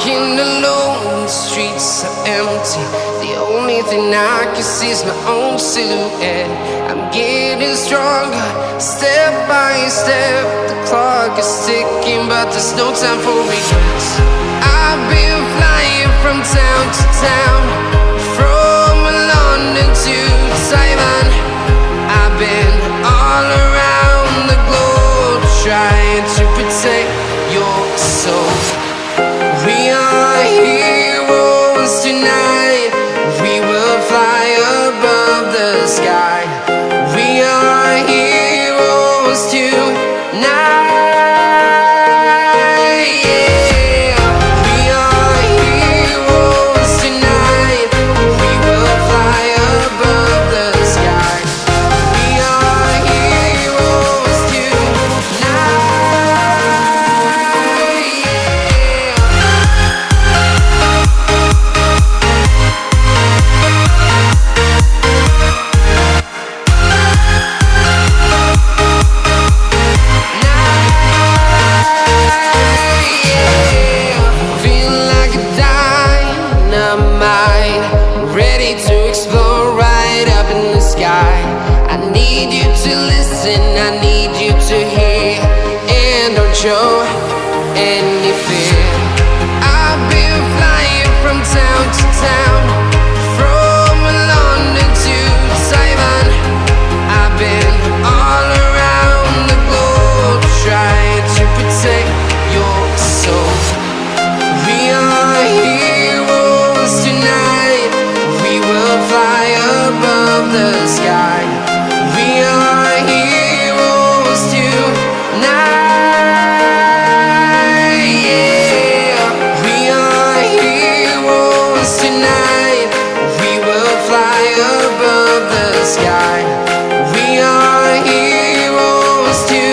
walking alone, the streets are empty. The only thing I can see is my own silhouette. I'm getting stronger, step by step. The clock is ticking, but there's no time for regrets. I've been flying from town to town, from London to Taiwan. I've been all around the globe, trying to protect your soul. We are heroes tonight. We will fly above the sky. We are heroes tonight. Yeah. We are heroes tonight. We will fly above the sky. We are heroes tonight. Ready to explore right up in the sky. I need you to listen, I need you to hear, and don't show any fear. I've been flying from town to town, from London to Taiwan. I've been all around the globe, trying to protect your soul. We are heroes tonight. We will fly above the sky. We are heroes tonight. Yeah. We are heroes tonight. We will fly above the sky. We are heroes tonight.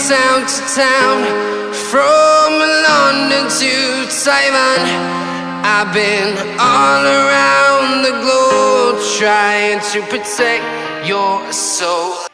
Town to town, from London to Taiwan. I've been all around the globe, trying to protect your soul.